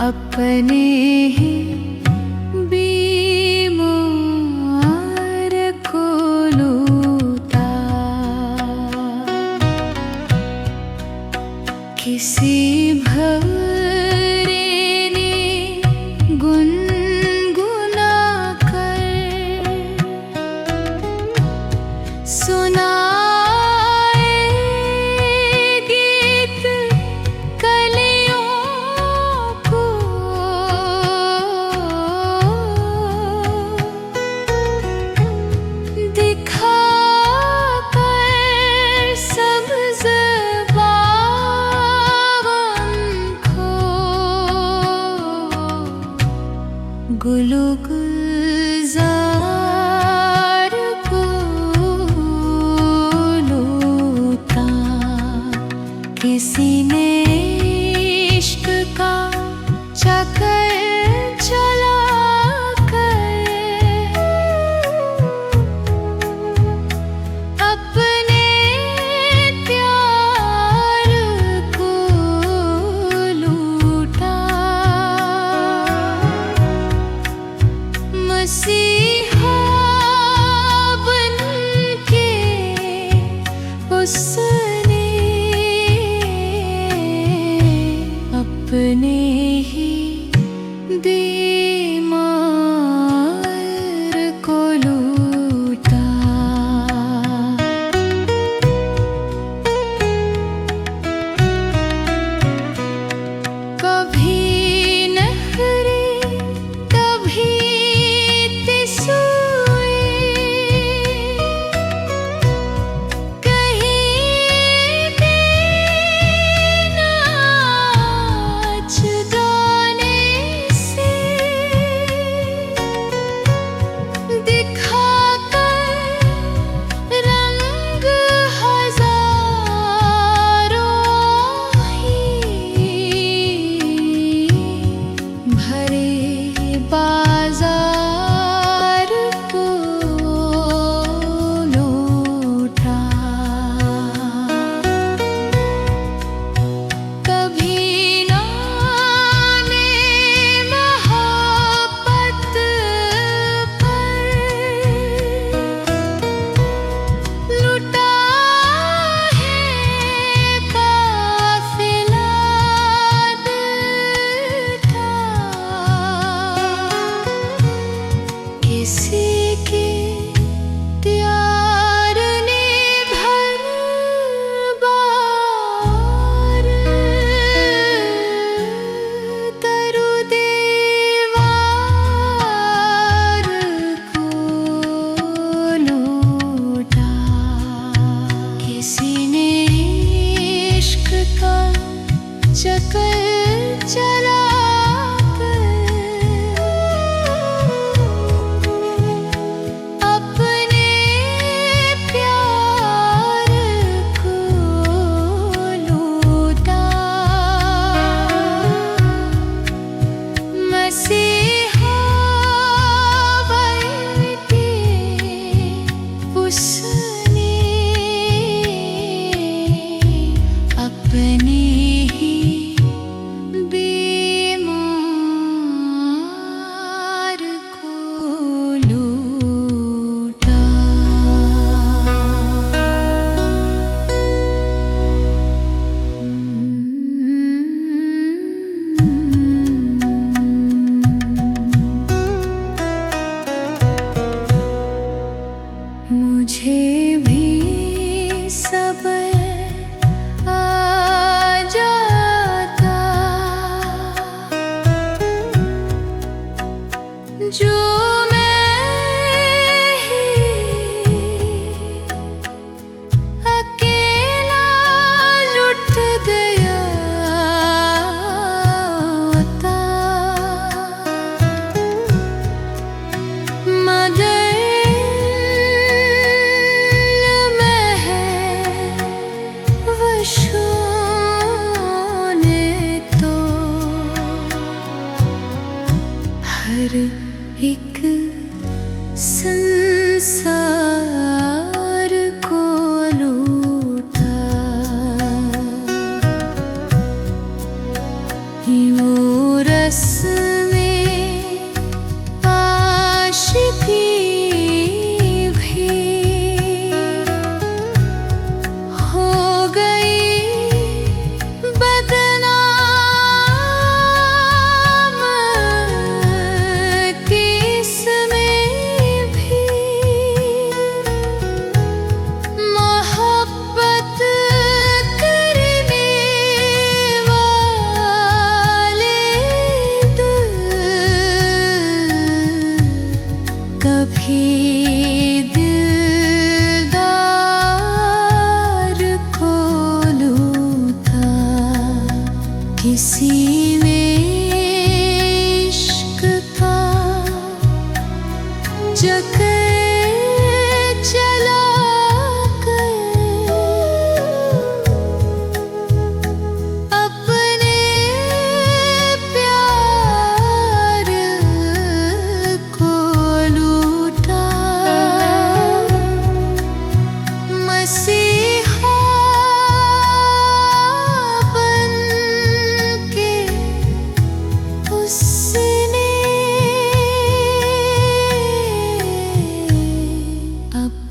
अपने ही बीमार को लूटा। किसी भंवरे ने गुनगुना कर सुनाए गीत कलियों को। दिखा कर सब्ज़ गुलो गुलजार को लूटा। किसी ने इश्क का चक्कर चला कर अपने प्यार को लूटा। मसीहा बनके उसने अपने ही बीमार को लूटा। कभी नखरे कभी बाजार को लूटा। कभी नाने मोहब्बत पर लुटा है काफिला दिल था। किसी के प्यार ने भर बार तरु दीवार को लूटा। किसी ने इश्क का चक्कर चला मसीहा बनके उसने अपने ही बीमार को लूटा। मुझे भी सब्र आ जाता जो मैं ही अकेला लुट गया था। मगर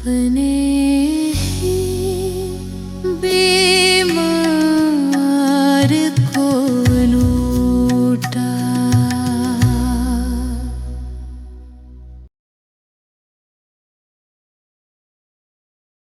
अपने ही